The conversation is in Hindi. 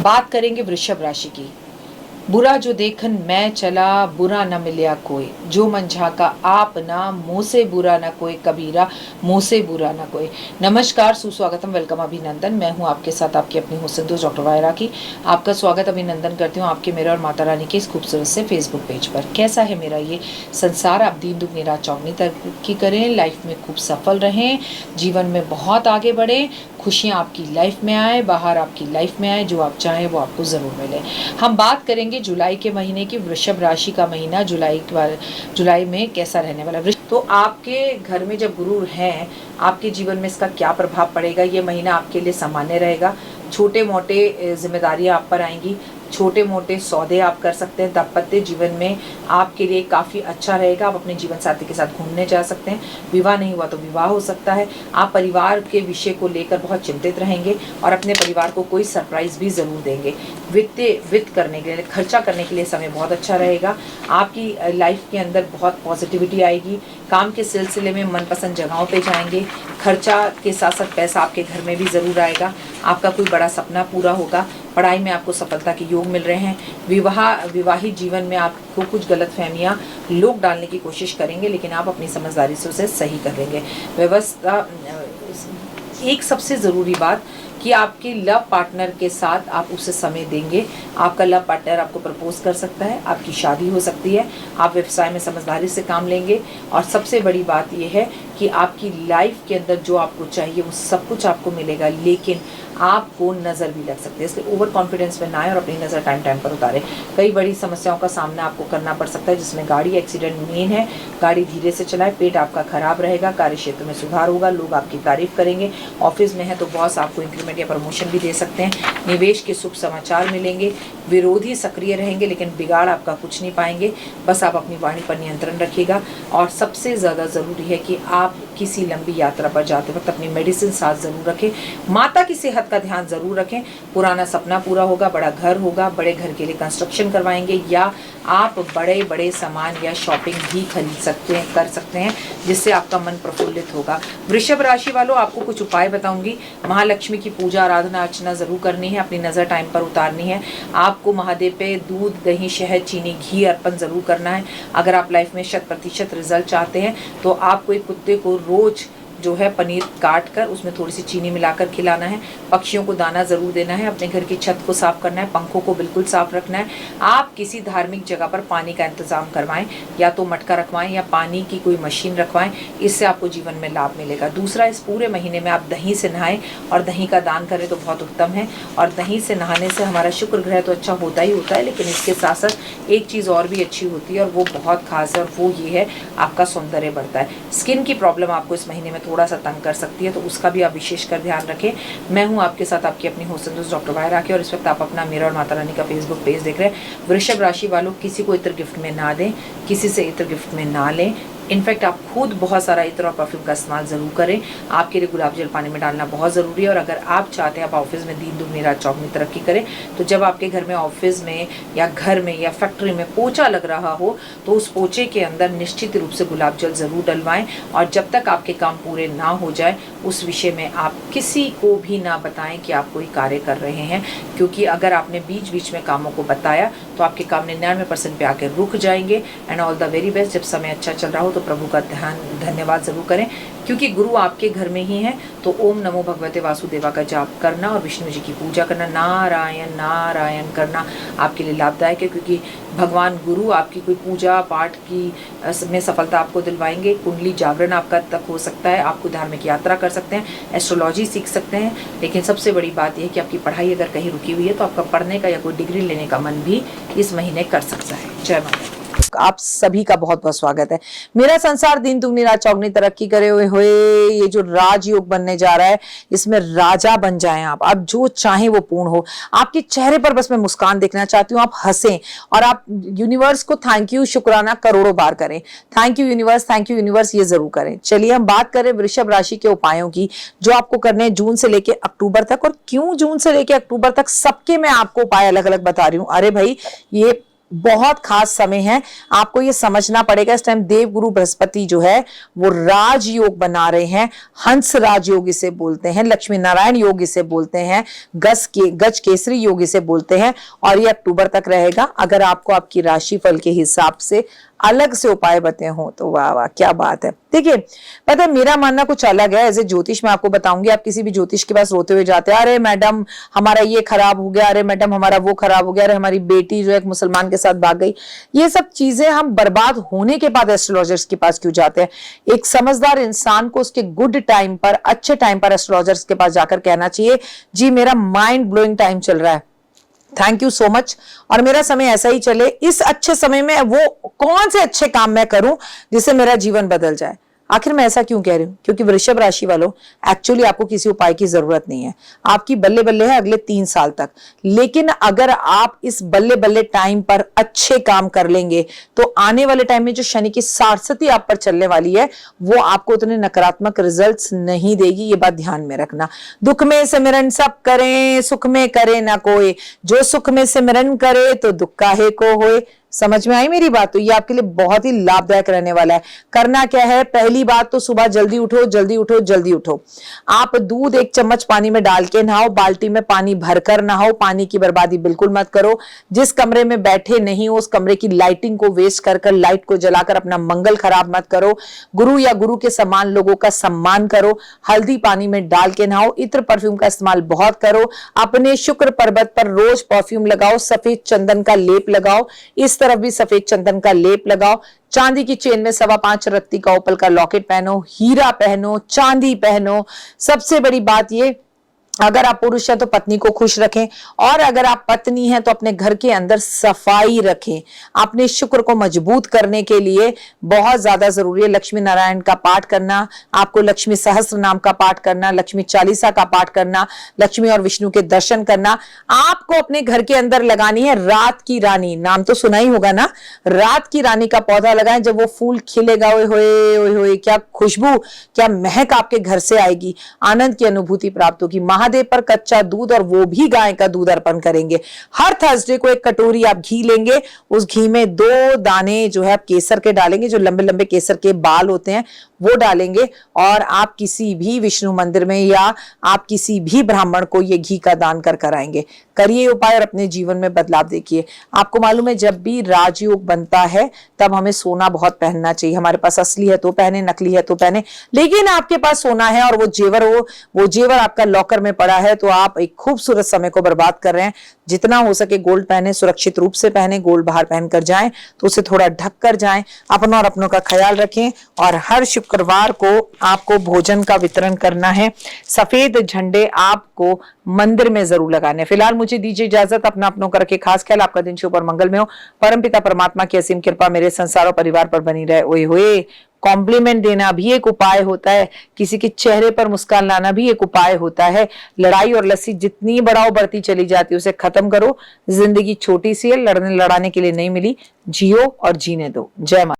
बात करेंगे वृषभ राशि की। बुरा जो देखन मैं चला, बुरा न मिलया कोई, जो मन झाका आप ना, मुँह से बुरा न कोई कबीरा, मुँह से बुरा न कोई। नमस्कार, सुस्वागतम, वेलकम, अभिनंदन। मैं हूं आपके साथ आपकी अपनी हुस्न दोस्त डॉक्टर वायरा की। आपका स्वागत अभिनंदन करती हूं आपके मेरा और माता रानी के इस खूबसूरत से फेसबुक पेज पर। कैसा है मेरा ये संसार? आप दीन दुगनी रात चौगनी तरक्की करें, लाइफ में खूब सफल रहें, जीवन में बहुत आगे बढ़ें, खुशियाँ आपकी लाइफ में आए, बाहर आपकी लाइफ में आए, जो आप चाहें वो आपको ज़रूर मिले। हम बात करेंगे जुलाई के महीने की। वृषभ राशि का महीना जुलाई में कैसा रहने वाला। तो आपके घर में जब गुरु हैं, आपके जीवन में इसका क्या प्रभाव पड़ेगा? ये महीना आपके लिए सामान्य रहेगा। छोटे मोटे जिम्मेदारियां आप पर आएंगी, छोटे मोटे सौदे आप कर सकते हैं। दाम्पत्य जीवन में आपके लिए काफ़ी अच्छा रहेगा। आप अपने जीवन साथी के साथ घूमने जा सकते हैं। विवाह नहीं हुआ तो विवाह हो सकता है। आप परिवार के विषय को लेकर बहुत चिंतित रहेंगे और अपने परिवार को कोई सरप्राइज भी ज़रूर देंगे। वित्त करने के लिए, खर्चा करने के लिए समय बहुत अच्छा रहेगा। आपकी लाइफ के अंदर बहुत पॉजिटिविटी आएगी। काम के सिलसिले में मनपसंद जगहों पे जाएंगे। खर्चा के साथ साथ पैसा आपके घर में भी ज़रूर आएगा। आपका कोई बड़ा सपना पूरा होगा। पढ़ाई में आपको सफलता के योग मिल रहे हैं। विवाहित जीवन में आपको कुछ गलतफहमियां लोग डालने की कोशिश करेंगे, लेकिन आप अपनी समझदारी से उसे सही कर लेंगे। व्यवस्था, एक सबसे ज़रूरी बात कि आपके लव पार्टनर के साथ आप उसे समय देंगे। आपका लव पार्टनर आपको प्रपोज कर सकता है, आपकी शादी हो सकती है। आप व्यवसाय में समझदारी से काम लेंगे और सबसे बड़ी बात यह है कि आपकी लाइफ के अंदर जो आपको चाहिए वो सब कुछ आपको मिलेगा, लेकिन आपको नज़र भी लग सकती है। इसलिए ओवर कॉन्फिडेंस में ना आए और अपनी नज़र टाइम टाइम पर उतारें। कई बड़ी समस्याओं का सामना आपको करना पड़ सकता है, जिसमें गाड़ी एक्सीडेंट मेन है। गाड़ी धीरे से चलाएं। पेट आपका खराब रहेगा। कार्य क्षेत्र में सुधार होगा। लोग आपकी तारीफ करेंगे। ऑफिस में है तो बॉस आपको इंक्रीमेंट या प्रमोशन भी दे सकते हैं। निवेश के शुभ समाचार मिलेंगे। विरोधी सक्रिय रहेंगे, लेकिन बिगाड़ आपका कुछ नहीं पाएंगे। बस आप अपनी वाणी पर नियंत्रण रखिएगा। और सबसे ज़्यादा ज़रूरी है कि आप किसी लंबी यात्रा पर जाते वक्त अपनी मेडिसिन साथ ज़रूर रखें। माता की सेहत का ध्यान ज़रूर रखें। पुराना सपना पूरा होगा, बड़ा घर होगा, बड़े घर के लिए कंस्ट्रक्शन करवाएंगे, या आप बड़े बड़े सामान या शॉपिंग भी कर सकते हैं, जिससे आपका मन प्रफुल्लित होगा। वृषभ राशि वालों, आपको कुछ उपाय बताऊंगी। महालक्ष्मी की पूजा आराधना अर्चना ज़रूर करनी है। अपनी नज़र टाइम पर उतारनी है। आपको महादेव पे दूध, दही, शहद, चीनी, घी अर्पण ज़रूर करना है। अगर आप लाइफ में 100% रिजल्ट चाहते हैं तो आपको एक कुत्ते को रोज़ जो है पनीर काट कर उसमें थोड़ी सी चीनी मिलाकर खिलाना है। पक्षियों को दाना ज़रूर देना है। अपने घर की छत को साफ़ करना है। पंखों को बिल्कुल साफ़ रखना है। आप किसी धार्मिक जगह पर पानी का इंतज़ाम करवाएं, या तो मटका रखवाएं या पानी की कोई मशीन रखवाएं। इससे आपको जीवन में लाभ मिलेगा। दूसरा, इस पूरे महीने में आप दही से नहाएं और दही का दान करें तो बहुत उत्तम है। और दही से नहाने से हमारा शुक्र ग्रह तो अच्छा होता ही होता है, लेकिन इसके साथ साथ एक चीज़ और भी अच्छी होती है और वो बहुत खास है, और वो ये है, आपका सौंदर्य बढ़ता है। स्किन की प्रॉब्लम आपको इस महीने में थोड़ा सा तंग कर सकती है, तो उसका भी आप विशेष कर ध्यान रखें। मैं हूं आपके साथ आपकी अपनी हुस्न दोस्त डॉक्टर वायरा की, और इस वक्त आप अपना मेरा और माता रानी का फेसबुक पेज देख रहे हैं। वृषभ राशि वालों, किसी को इत्र गिफ्ट में ना दें, किसी से इत्र गिफ्ट में ना लें। इनफैक्ट आप खुद बहुत सारा इत्र और परफ्यूम का इस्तेमाल ज़रूर करें। आपके लिए गुलाब जल पानी में डालना बहुत ज़रूरी है। और अगर आप चाहते हैं आप ऑफिस में दीन दुगनी रात चौगनी तरक्की करें, तो जब आपके घर में, ऑफिस में या घर में या फैक्ट्री में पोछा लग रहा हो, तो उस पोछे के अंदर निश्चित रूप से गुलाब जल ज़रूर डलवाएं। और जब तक आपके काम पूरे ना हो जाए, उस विषय में आप किसी को भी ना बताएं कि आप कोई कार्य कर रहे हैं, क्योंकि अगर आपने बीच बीच में कामों को बताया तो आपके काम 99% पे आकर रुक जाएंगे। And all the very best. जब समय अच्छा चल रहा हो तो प्रभु का धन्यवाद ज़रूर करें, क्योंकि गुरु आपके घर में ही है। तो ओम नमो भगवते वासुदेवा का जाप करना और विष्णु जी की पूजा करना, नारायण नारायण करना आपके लिए लाभदायक है, क्योंकि भगवान गुरु आपकी कोई पूजा पाठ की में सफलता आपको दिलवाएंगे। कुंडली जागरण आपका तक हो सकता है। आपको धार्मिक यात्रा कर सकते हैं, एस्ट्रोलॉजी सीख सकते हैं। लेकिन सबसे बड़ी बात यह है कि आपकी पढ़ाई अगर कहीं रुकी हुई है तो आपका पढ़ने का या कोई डिग्री लेने का मन भी इस महीने कर सकता है। जय माता। आप सभी का बहुत बहुत स्वागत है। मेरा संसार दीन दुगनी रात चौगनी तरक्की करे हुए ये जो राजयोग बनने जा रहा है, इसमें राजा बन जाएं आप जो चाहें वो पूर्ण हो। आपके चेहरे पर बस मैं मुस्कान देखना चाहती हूँ, आप हंसें और आप यूनिवर्स को थैंक यू शुक्राना करोड़ों बार करें। थैंक यू यूनिवर्स, ये जरूर करें। चलिए हम बात करें वृषभ राशि के उपायों की, जो आपको करने हैं जून से लेके अक्टूबर तक। और क्यों जून से लेके अक्टूबर तक? सबके मैं आपको उपाय अलग अलग बता रही हूँ। अरे भाई, ये बहुत खास समय है, आपको ये समझना पड़ेगा। इस टाइम देवगुरु बृहस्पति जो है वो राजयोग बना रहे हैं, हंस राजयोग इसे बोलते हैं, लक्ष्मी नारायण योग इसे बोलते हैं, गज केसरी योग इसे बोलते हैं, और ये अक्टूबर तक रहेगा। अगर आपको आपकी राशि फल के हिसाब से अलग से उपाय बताए हो तो वाह वाह क्या बात है। देखिए, पता है मेरा मानना कुछ अलग है। एज ए ज्योतिष मैं आपको बताऊंगी, आप किसी भी ज्योतिष के पास रोते हुए जाते हैं, अरे मैडम हमारा ये खराब हो गया, अरे मैडम हमारा वो खराब हो गया, अरे हमारी बेटी जो है एक मुसलमान के साथ भाग गई। ये सब चीजें हम बर्बाद होने के बाद एस्ट्रोलॉजर्स के पास क्यों जाते हैं? एक समझदार इंसान को उसके गुड टाइम पर, अच्छे टाइम पर एस्ट्रोलॉजर्स के पास जाकर कहना चाहिए, जी मेरा माइंड ब्लोइंग टाइम चल रहा है, थैंक यू सो मच, और मेरा समय ऐसा ही चले। इस अच्छे समय में वो कौन से अच्छे काम मैं करूं जिससे मेरा जीवन बदल जाए। आखिर मैं ऐसा क्यों कह रही हूं? क्योंकि वृषभ राशि वालों, एक्चुअली आपको किसी उपाय की जरूरत नहीं है, आपकी बल्ले बल्ले है अगले 3 साल तक। लेकिन अगर आप इस बल्ले बल्ले टाइम पर अच्छे काम कर लेंगे तो आने वाले टाइम में जो शनि की सारसती आप पर चलने वाली है वो आपको उतने नकारात्मक रिजल्ट्स नहीं देगी, ये बात ध्यान में रखना। दुख में सिमरन सब करें, सुख में करे ना कोई, जो सुख में सिमरन करे तो दुख काहे को होए। समझ में आई मेरी बात? तो ये आपके लिए बहुत ही लाभदायक रहने वाला है। करना क्या है? पहली बात तो सुबह जल्दी उठो, जल्दी उठो, जल्दी उठो। आप दूध 1 चम्मच पानी में डाल के नहाओ, बाल्टी में पानी भरकर नहाओ, पानी की बर्बादी बिल्कुल मत करो। जिस कमरे में बैठे नहीं हो उस कमरे की लाइटिंग को वेस्ट कर लाइट को जलाकर अपना मंगल खराब मत करो। गुरु या गुरु के समान लोगों का सम्मान करो। हल्दी पानी में डाल के नहाओ। इत्र परफ्यूम का इस्तेमाल बहुत करो। अपने शुक्र पर्वत पर रोज परफ्यूम लगाओ, सफेद चंदन का लेप लगाओ, इस तरफ भी सफेद चंदन का लेप लगाओ। चांदी की चेन में 5.25 रत्ती का ओपल का लॉकेट पहनो, हीरा पहनो, चांदी पहनो। सबसे बड़ी बात ये, अगर आप पुरुष हैं तो पत्नी को खुश रखें, और अगर आप पत्नी हैं तो अपने घर के अंदर सफाई रखें। अपने शुक्र को मजबूत करने के लिए बहुत ज्यादा जरूरी है लक्ष्मी नारायण का पाठ करना, आपको लक्ष्मी सहस्त्र नाम का पाठ करना, लक्ष्मी चालीसा का पाठ करना, लक्ष्मी और विष्णु के दर्शन करना। आपको अपने घर के अंदर लगानी है रात की रानी, नाम तो सुना ही होगा ना, रात की रानी का पौधा लगाएं। जब वो फूल खिलेगा, ओए होए ओए होए, क्या खुशबू, क्या महक आपके घर से आएगी, आनंद की अनुभूति प्राप्त होगी। महादेव पर कच्चा दूध, और वो भी गाय का दूध अर्पण करेंगे। हर थर्सडे को 1 कटोरी आप घी लेंगे, उस घी में 2 दाने जो है आप केसर के डालेंगे, जो लंबे लंबे केसर के बाल होते हैं वो डालेंगे, और आप किसी भी विष्णु मंदिर में या आप किसी भी ब्राह्मण को ये घी का दान कर कराएंगे। करिए उपाय और अपने जीवन में बदलाव देखिए। आपको मालूम है जब भी राजयोग बनता है तब हमें सोना बहुत पहनना चाहिए। हमारे पास असली है तो पहने, नकली है तो पहने, लेकिन आपके पास सोना है और वो जेवर आपका लॉकर में पड़ा है तो आप एक खूबसूरत समय को बर्बाद कर रहे हैं। जितना हो सके गोल्ड पहने, सुरक्षित रूप से पहने, गोल्ड बाहर पहनकर जाएं तो उसे थोड़ा ढक कर जाएं। अपना और अपनों का ख्याल रखें, और हर शुक्रवार को आपको भोजन का वितरण करना है। सफेद झंडे आपको मंदिर में जरूर लगाने। फिलहाल मुझे दीजिए इजाजत, अपना अपनों का रखे खास ख्याल। आपका दिन शुभ और मंगल में हो। परमपिता परमात्मा की असीम कृपा मेरे संसार और परिवार पर बनी रहे। ओए होए, कॉम्प्लीमेंट देना भी एक उपाय होता है, किसी के चेहरे पर मुस्कान लाना भी एक उपाय होता है। लड़ाई और लस्सी जितनी बढ़ाओ बढ़ती चली जाती है, उसे खत्म करो। जिंदगी छोटी सी है, लड़ने लड़ाने के लिए नहीं मिली, जियो और जीने दो। जय माता।